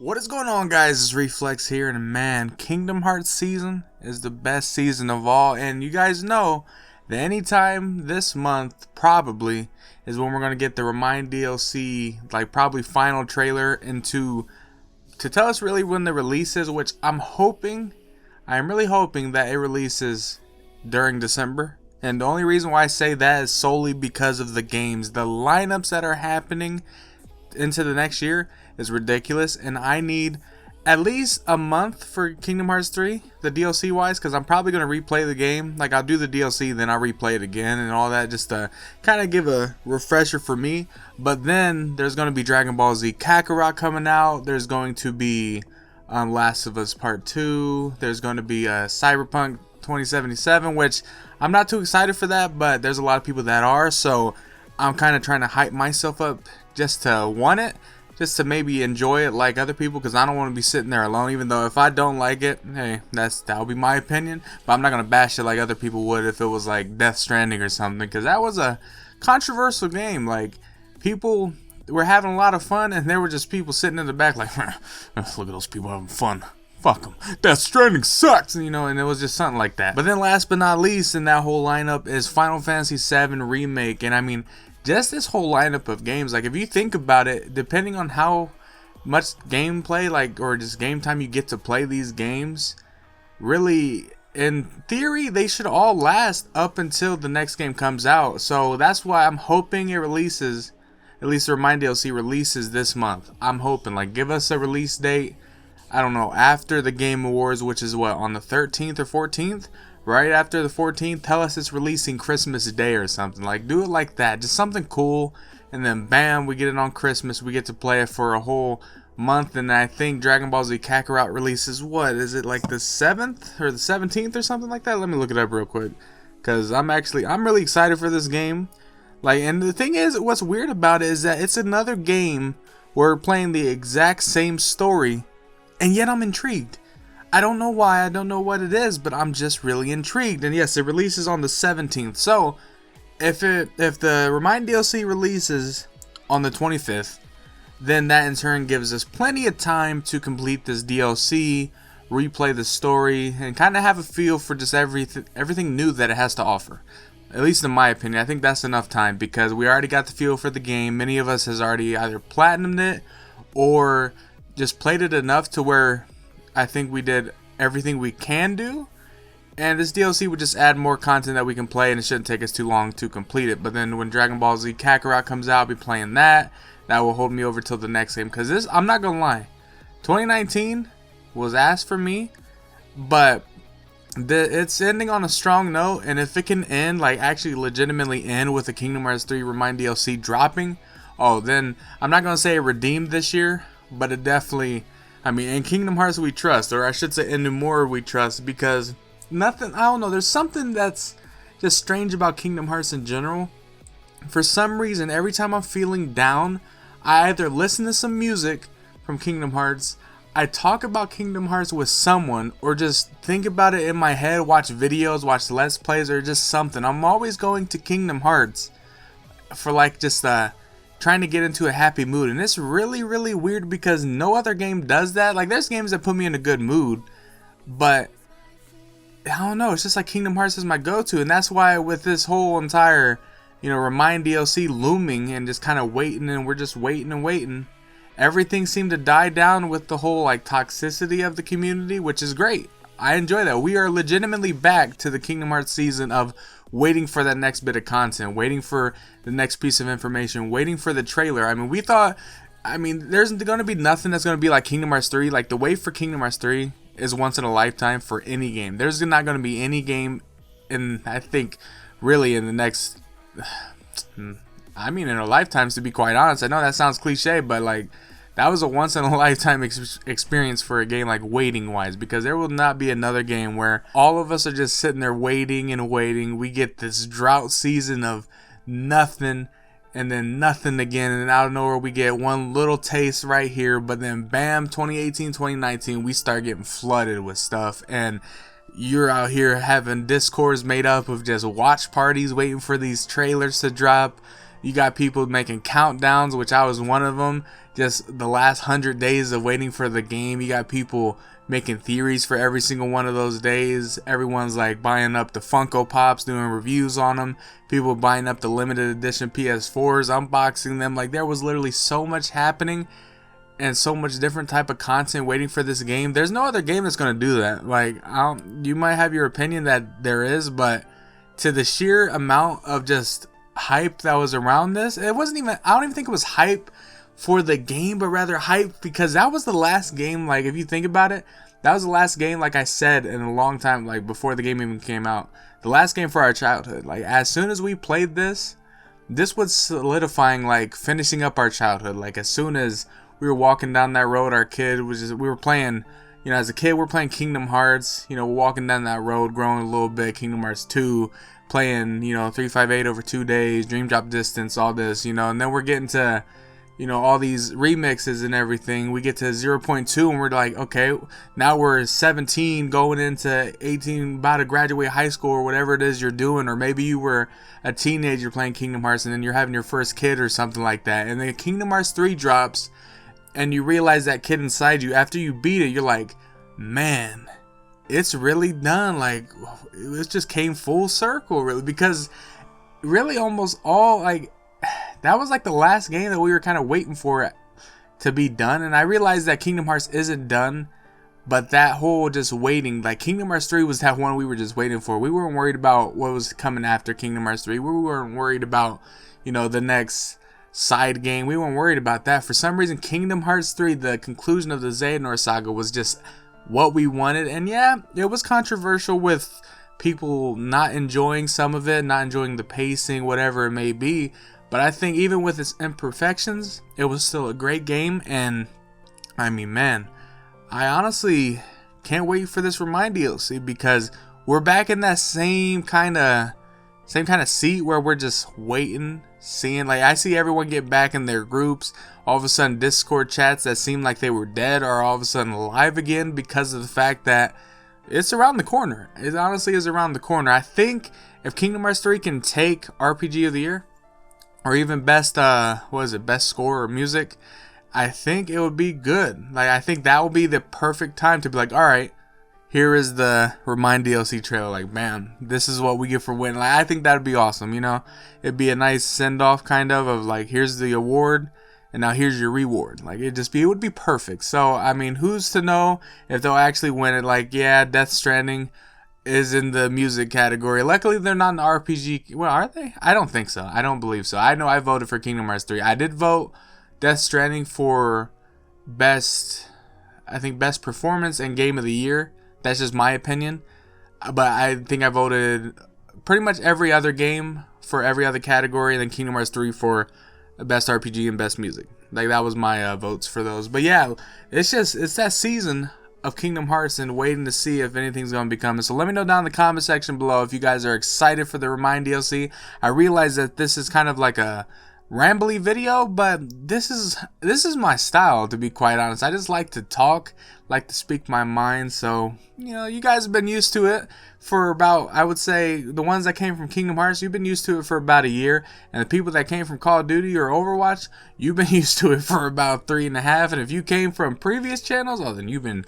What is going on, guys? It's Reflex here, and man, Kingdom Hearts season is the best season of all, and you guys know that anytime this month probably is when we're going to get the ReMiND DLC, like probably final trailer to tell us really when the release is, which I'm really hoping that it releases during December. And the only reason why I say that is solely because of the games. The lineups that are happening into the next year is ridiculous, and I need at least a month for Kingdom Hearts 3, the DLC wise, because I'm probably going to replay the game. Like, I'll do the DLC, then I'll replay it again and all that, just to kind of give a refresher for me. But then there's going to be Dragon Ball Z Kakarot coming out. There's going to be Last of Us Part 2. There's going to be Cyberpunk 2077, which I'm not too excited for that, but there's a lot of people that are, so I'm kind of trying to hype myself up just to want it, just to maybe enjoy it like other people, because I don't want to be sitting there alone. Even though if I don't like it, hey, that'll be my opinion, but I'm not gonna bash it like other people would if it was like Death Stranding or something, because that was a controversial game. Like, people were having a lot of fun, and there were just people sitting in the back like, look at those people having fun. Fuck them. Death Stranding sucks, and it was just something like that. But then last but not least in that whole lineup is Final Fantasy VII Remake, and I mean, just this whole lineup of games, like if you think about it, depending on how much gameplay, like, or just game time you get to play these games, really, in theory, they should all last up until the next game comes out. So that's why I'm hoping it releases, at least the ReMiND DLC releases this month. I'm hoping, like, give us a release date, I don't know, after the Game Awards, which is what, on the 13th or 14th? Right after the 14th, tell us it's releasing Christmas Day or something. Like, do it like that, just something cool, and then bam, we get it on Christmas. We get to play it for a whole month. And I think Dragon Ball Z Kakarot releases, what is it, like the 7th or the 17th or something like that? Let me look it up real quick, because I'm really excited for this game. Like, and the thing is, what's weird about it is that it's another game where we're playing the exact same story, and yet I'm intrigued. I don't know why, I don't know what it is, but I'm just really intrigued. And yes, it releases on the 17th. So, if the ReMiND DLC releases on the 25th, then that in turn gives us plenty of time to complete this DLC, replay the story, and kind of have a feel for just everything new that it has to offer. At least in my opinion, I think that's enough time, because we already got the feel for the game. Many of us has already either platinumed it or just played it enough to where I think we did everything we can do, and this DLC would just add more content that we can play, and it shouldn't take us too long to complete it. But then when Dragon Ball Z Kakarot comes out, I'll be playing that. That will hold me over till the next game, because this, I'm not gonna lie, 2019 was ass for me, but it's ending on a strong note, and if it can end, like actually legitimately end with the Kingdom Hearts 3 ReMiND DLC dropping, oh, then I'm not gonna say it redeemed this year, but it definitely, I mean, in Kingdom Hearts we trust, or I should say in Nomura we trust, because nothing, I don't know, there's something that's just strange about Kingdom Hearts in general. For some reason, every time I'm feeling down, I either listen to some music from Kingdom Hearts, I talk about Kingdom Hearts with someone, or just think about it in my head, watch videos, watch Let's Plays, or just something. I'm always going to Kingdom Hearts for like just trying to get into a happy mood, and it's really, really weird because no other game does that. Like, there's games that put me in a good mood, but I don't know, it's just like Kingdom Hearts is my go-to, and that's why with this whole entire, ReMiND DLC looming and just kind of waiting, and we're just waiting and waiting, everything seemed to die down with the whole like toxicity of the community, which is great. I enjoy that. We are legitimately back to the Kingdom Hearts season of waiting for that next bit of content, waiting for the next piece of information, waiting for the trailer. I mean, there's going to be nothing that's going to be like Kingdom Hearts 3. Like, the wait for Kingdom Hearts 3 is once in a lifetime for any game. There's not going to be any game I think, really in the next, in our lifetimes, to be quite honest. I know that sounds cliche, but like, that was a once in a lifetime experience for a game, like waiting wise, because there will not be another game where all of us are just sitting there waiting and waiting. We get this drought season of nothing, and then nothing again, and out of nowhere we get one little taste right here, but then bam, 2018, 2019, we start getting flooded with stuff, and you're out here having discords made up of just watch parties waiting for these trailers to drop. You got people making countdowns, which I was one of them. just the last 100 days of waiting for the game. You got people making theories for every single one of those days. Everyone's like buying up the Funko Pops, doing reviews on them. People buying up the limited edition PS4s, unboxing them. Like, there was literally so much happening and so much different type of content waiting for this game. There's no other game that's going to do that. Like, you might have your opinion that there is, but to the sheer amount of just hype that was around this, it wasn't even, I don't even think it was hype for the game, but rather hype because that was the last game. Like, if you think about it, that was the last game, like I said, in a long time, like before the game even came out, the last game for our childhood. Like, as soon as we played this was solidifying, like, finishing up our childhood. Like, as soon as we were walking down that road, our kid was just, we were playing, you know, as a kid, we're playing Kingdom Hearts, you know, we're walking down that road, growing a little bit, Kingdom Hearts 2, playing, you know, 358 over 2 days, Dream Drop Distance, all this, you know, and then we're getting to, you know, all these remixes and everything. We get to 0.2 and we're like, okay, now we're 17 going into 18, about to graduate high school or whatever it is you're doing. Or maybe you were a teenager playing Kingdom Hearts and then you're having your first kid or something like that. And then Kingdom Hearts 3 drops and you realize that kid inside you, after you beat it, you're like, man, it's really done. Like, it just came full circle, really, because really almost all, like, that was like the last game that we were kind of waiting for to be done. And I realized that Kingdom Hearts isn't done, but that whole just waiting, like Kingdom Hearts 3 was that one we were just waiting for. We weren't worried about what was coming after Kingdom Hearts 3. We weren't worried about, you know, the next side game. We weren't worried about that. For some reason, Kingdom Hearts 3, the conclusion of the Xehanort saga, was just what we wanted. And yeah, it was controversial with people not enjoying some of it, not enjoying the pacing, whatever it may be. But I think even with its imperfections, it was still a great game. And I mean, man, I honestly can't wait for this ReMiND DLC because we're back in that same kind of seat where we're just waiting, seeing. Like, I see everyone get back in their groups. All of a sudden, Discord chats that seemed like they were dead are all of a sudden alive again because of the fact that it's around the corner. It honestly is around the corner. I think if Kingdom Hearts 3 can take RPG of the Year, or even best best score or music, I think it would be good. Like, I think that would be the perfect time to be like, all right, here is the ReMiND DLC trailer. Like, man, this is what we get for winning. Like, I think that would be awesome, you know? It'd be a nice send-off kind of like, here's the award, and now here's your reward. Like, it would be perfect. So, I mean, who's to know if they'll actually win it? Like, yeah, Death Stranding is in the music category. Luckily, they're not in the RPG. Well, are they? I don't think so. I don't believe so. I know I voted for Kingdom Hearts 3. I did vote Death Stranding for best performance and game of the year. That's just my opinion. But I think I voted pretty much every other game for every other category, and then Kingdom Hearts 3 for best RPG and best music. Like, that was my votes for those. But yeah, it's that season of Kingdom Hearts and waiting to see if anything's going to be coming. So let me know down in the comment section below if you guys are excited for the ReMiND DLC. I realize that this is kind of like a rambly video, but this is my style, to be quite honest. I just like to talk, like to speak my mind. So, you know, you guys have been used to it for about, I would say, the ones that came from Kingdom Hearts, you've been used to it for about a year. And the people that came from Call of Duty or Overwatch, you've been used to it for about 3.5. And if you came from previous channels, oh, then you've been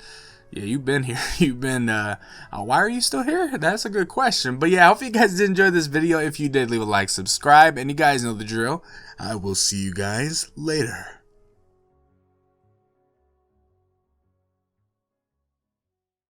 here. You've been, why are you still here? That's a good question. But yeah, I hope you guys did enjoy this video. If you did, leave a like, subscribe, and you guys know the drill. I will see you guys later.